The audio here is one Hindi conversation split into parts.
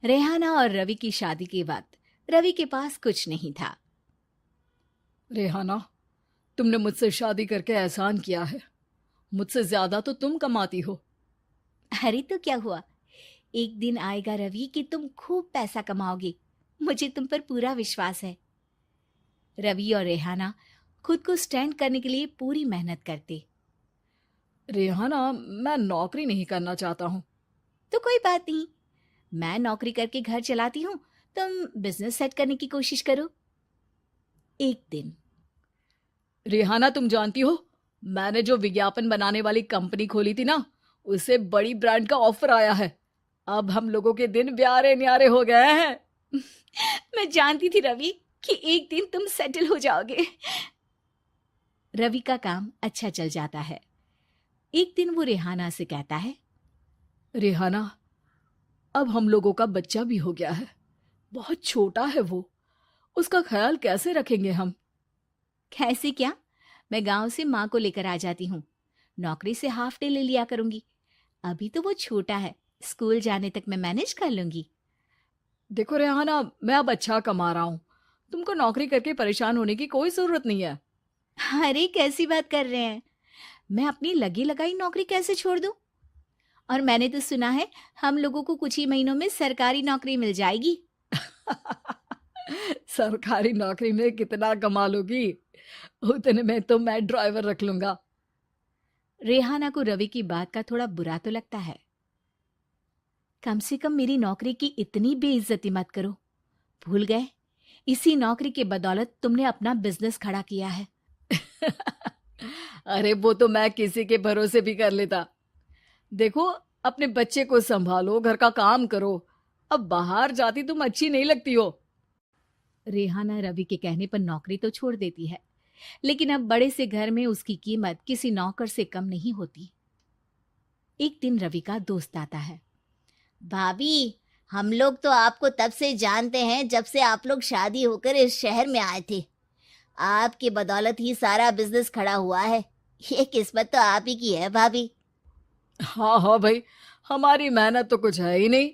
रेहाना और रवि की शादी के वक्त रवि के पास कुछ नहीं था। रेहाना, तुमने मुझसे शादी करके एहसान किया है। मुझसे ज्यादा तो तुम कमाती हो। अरे तो क्या हुआ, एक दिन आएगा रवि कि तुम खूब पैसा कमाओगे। मुझे तुम पर पूरा विश्वास है। रवि और रेहाना खुद को स्टैंड करने के लिए पूरी मेहनत करते। रेहाना, मैं नौकरी नहीं करना चाहता हूँ। तो कोई बात नहीं, मैं नौकरी करके घर चलाती हूँ, तुम बिजनेस सेट करने की कोशिश करो। एक दिन रेहाना, तुम जानती हो, मैंने जो विज्ञापन बनाने वाली कंपनी खोली थी ना, उसे बड़ी ब्रांड का ऑफर आया है। अब हम लोगों के दिन प्यारे न्यारे हो गए हैं। मैं जानती थी रवि कि एक दिन तुम सेटल हो जाओगे। रवि का काम अच्छा चल जाता है। एक दिन वो रेहाना से कहता है, रेहाना, अब हम लोगों का बच्चा भी हो गया है। बहुत छोटा है वो। उसका ख्याल कैसे रखेंगे हम? कैसे क्या, मैं गांव से माँ को लेकर आ जाती हूँ। नौकरी से हाफ डे ले लिया करूंगी। अभी तो वो छोटा है, स्कूल जाने तक मैं मैनेज कर लूंगी। देखो रेहाना, मैं अब अच्छा कमा रहा हूँ। तुमको नौकरी करके परेशान होने की कोई जरूरत नहीं है। अरे कैसी बात कर रहे हैं, मैं अपनी लगी लगाई नौकरी कैसे छोड़ दूं? और मैंने तो सुना है हम लोगों को कुछ ही महीनों में सरकारी नौकरी मिल जाएगी। सरकारी नौकरी में कितना कमा लोगी? उतने में तो मैं ड्राइवर रख लूंगा। रेहाना को रवि की बात का थोड़ा बुरा तो लगता है। कम से कम मेरी नौकरी की इतनी बेइज्जती मत करो। भूल गए, इसी नौकरी के बदौलत तुमने अपना बिजनेस खड़ा किया है। अरे वो तो मैं किसी के भरोसे भी कर लेता। देखो, अपने बच्चे को संभालो, घर का काम करो। अब बाहर जाती तुम अच्छी नहीं लगती हो। रेहाना रवि के कहने पर नौकरी तो छोड़ देती है, लेकिन अब बड़े से घर में उसकी कीमत किसी नौकर से कम नहीं होती। एक दिन रवि का दोस्त आता है। भाभी, हम लोग तो आपको तब से जानते हैं जब से आप लोग शादी होकर इस शहर में आए थे। आपकी बदौलत ही सारा बिजनेस खड़ा हुआ है। ये किस्मत तो आप ही की है भाभी। हाँ हाँ भाई, हमारी मेहनत तो कुछ है ही नहीं।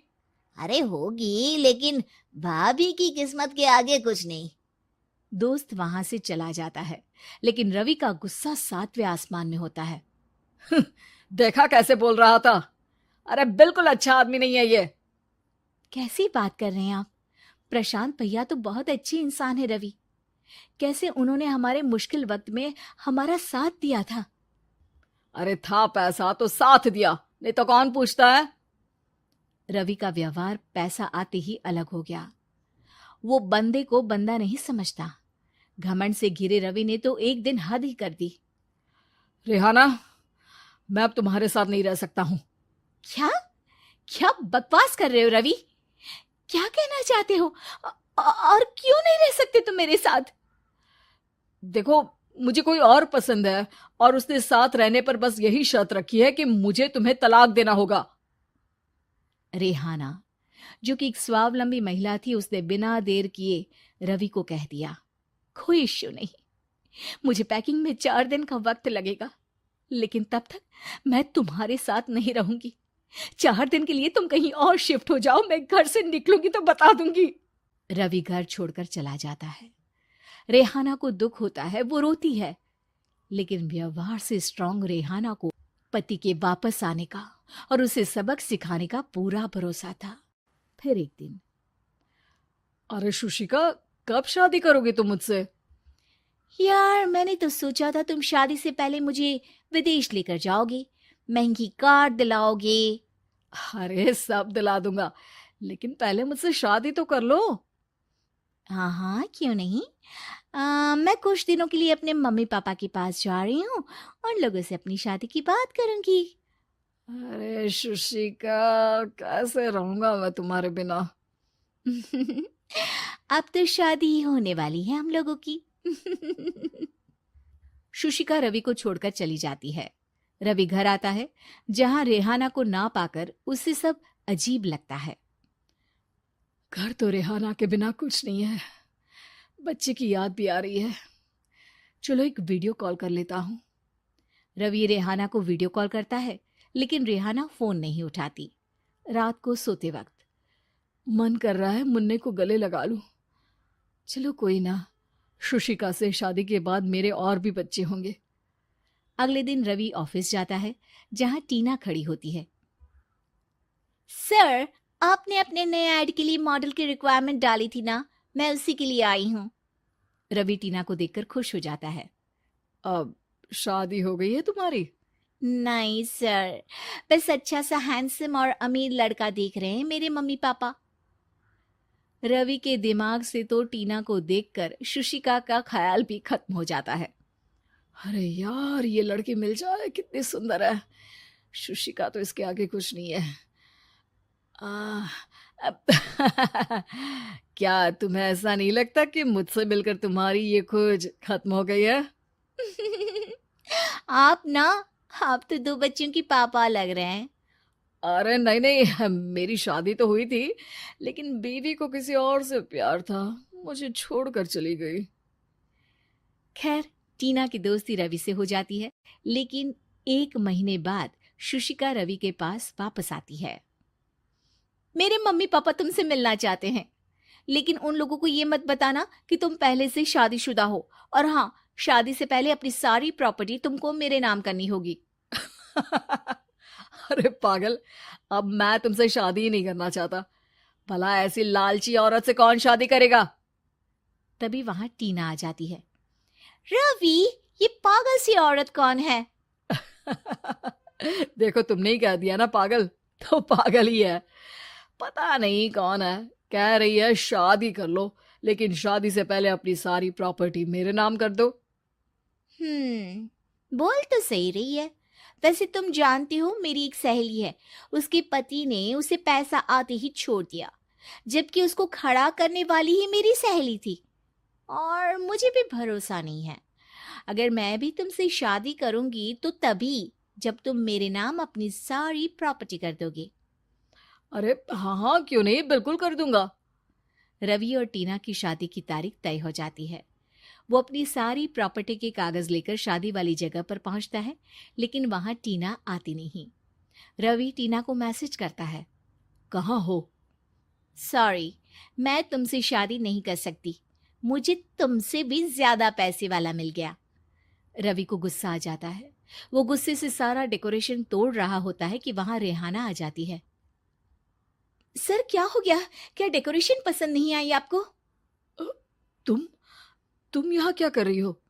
अरे होगी, लेकिन भाभी की किस्मत के आगे कुछ नहीं। दोस्त वहां से चला जाता है, लेकिन रवि का गुस्सा सातवें आसमान में होता है। देखा कैसे बोल रहा था? अरे बिल्कुल अच्छा आदमी नहीं है ये। कैसी बात कर रहे हैं आप? प्रशांत भैया तो बहुत अच्छे इंसान है रवि। कैसे उन्होंने हमारे मुश्किल वक्त में हमारा साथ दिया था। अरे था पैसा तो साथ दिया, नहीं तो कौन पूछता है? रवि का व्यवहार पैसा आते ही अलग हो गया। वो बंदे को बंदा नहीं समझता। घमंड से घिरे रवि ने तो एक दिन हद ही कर दी। रेहाना, मैं अब तुम्हारे साथ नहीं रह सकता हूँ। क्या क्या बकवास कर रहे हो रवि? क्या कहना चाहते हो? और क्यों नहीं रह सकते तुम मेरे साथ? देखो, मुझे कोई और पसंद है, और उसने साथ रहने पर बस यही शर्त रखी है कि मुझे तुम्हें तलाक देना होगा। रेहाना, जो कि एक स्वावलंबी महिला थी, उसने बिना देर किए रवि को कह दिया, कोई इश्यू नहीं, मुझे पैकिंग में 4 दिन का वक्त लगेगा, लेकिन तब तक मैं तुम्हारे साथ नहीं रहूंगी। 4 दिन के लिए तुम कहीं और शिफ्ट हो जाओ, मैं घर से निकलूंगी तो बता दूंगी। रवि घर छोड़कर चला जाता है। रेहाना को दुख होता है, वो रोती है, लेकिन व्यवहार से स्ट्रांग रेहाना को पति के वापस आने का और उसे सबक सिखाने का पूरा भरोसा था। फिर एक दिन, अरे शुशिका, कब शादी करोगी तुम मुझसे? यार मैंने तो सोचा था तुम शादी से पहले मुझे विदेश लेकर जाओगे, महंगी कार दिलाओगे। अरे सब दिला दूंगा, लेकिन पहले मुझसे शादी तो कर लो। हाँ हाँ, क्यों नहीं। मैं कुछ दिनों के लिए अपने मम्मी पापा के पास जा रही हूँ और लोगों से अपनी शादी की बात करूंगी। अरे शुशिका, कैसे रहूंगा मैं तुम्हारे बिना? अब तो शादी ही होने वाली है हम लोगों की। शुशिका रवि को छोड़कर चली जाती है। रवि घर आता है, जहां रेहाना को ना पाकर उसे सब अजीब लगता है। घर तो रेहाना के बिना कुछ नहीं है। बच्चे की याद भी आ रही है। चलो एक वीडियो कॉल कर लेता हूँ। रवि रेहाना को वीडियो कॉल करता है, लेकिन रेहाना फोन नहीं उठाती। रात को सोते वक्त मन कर रहा है मुन्ने को गले लगा लूं। चलो कोई ना, शुशिका से शादी के बाद मेरे और भी बच्चे होंगे। अगले दिन रवि ऑफिस जाता है, जहां टीना खड़ी होती है। सर, आपने अपने नए ऐड के लिए मॉडल की रिक्वायरमेंट डाली थी ना, मैं उसी के लिए आई हूँ। रवि टीना को देखकर खुश हो जाता है। अब शादी हो गई है तुम्हारी? नहीं सर, बस अच्छा सा हैंडसम और अमीर लड़का देख रहे हैं मेरे मम्मी पापा। रवि के दिमाग से तो टीना को देखकर शुशिका का ख्याल भी खत्म हो जाता है। अरे यार, ये लड़की मिल जाए कितनी सुंदर है। शुशिका तो इसके आगे कुछ नहीं है। आ, अब क्या तुम्हें ऐसा नहीं लगता कि मुझसे मिलकर तुम्हारी ये खोज खत्म हो गई है? आप तो 2 बच्चों की पापा लग रहे हैं। अरे नहीं नहीं, मेरी शादी तो हुई थी, लेकिन बीवी को किसी और से प्यार था, मुझे छोड़कर चली गई। खैर, टीना की दोस्ती रवि से हो जाती है, लेकिन 1 महीने बाद शुशिका रवि के पास वापस आती है। मेरे मम्मी पापा तुमसे मिलना चाहते हैं, लेकिन उन लोगों को ये मत बताना कि तुम पहले से शादीशुदा हो, और हाँ, शादी से पहले अपनी सारी प्रॉपर्टी तुमको मेरे नाम करनी होगी। अरे पागल, अब मैं तुमसे शादी ही नहीं करना चाहता। भला ऐसी लालची औरत से कौन शादी करेगा? तभी वहां टीना आ जाती है। रवि, ये पागल सी औरत कौन है? देखो, तुमने ही कह दिया ना पागल, तो पागल ही है। पता नहीं कौन है, कह रही है शादी कर लो, लेकिन शादी से पहले अपनी सारी प्रॉपर्टी मेरे नाम कर दो। बोल तो सही रही है। वैसे तुम जानती हो, मेरी एक सहेली है, उसके पति ने उसे पैसा आते ही छोड़ दिया, जबकि उसको खड़ा करने वाली ही मेरी सहेली थी। और मुझे भी भरोसा नहीं है। अगर मैं भी तुमसे शादी करूंगी तो तभी, जब तुम मेरे नाम अपनी सारी प्रॉपर्टी कर दोगे। अरे हाँ हाँ, क्यों नहीं, बिल्कुल कर दूंगा। रवि और टीना की शादी की तारीख तय हो जाती है। वो अपनी सारी प्रॉपर्टी के कागज लेकर शादी वाली जगह पर पहुंचता है, लेकिन वहां टीना आती नहीं। रवि टीना को मैसेज करता है। कहाँ हो? सॉरी, मैं तुमसे शादी नहीं कर सकती, मुझे तुमसे भी ज्यादा पैसे वाला मिल गया। रवि को गुस्सा आ जाता है। वो गुस्से से सारा डेकोरेशन तोड़ रहा होता है कि वहां रेहाना आ जाती है। सर, क्या हो गया? क्या डेकोरेशन पसंद नहीं आई आपको? अ, तुम यहाँ क्या कर रही हो?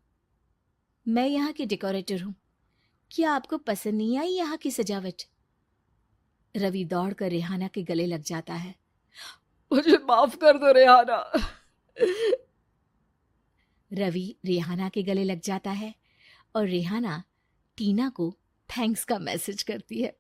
मैं यहाँ की डेकोरेटर हूँ। क्या आपको पसंद नहीं आई यहाँ की सजावट? रवि दौड़कर रेहाना के गले लग जाता है। मुझे माफ कर दो रेहाना। रवि रेहाना के गले लग जाता है और रेहाना टीना को थैंक्स का मैसेज करती है।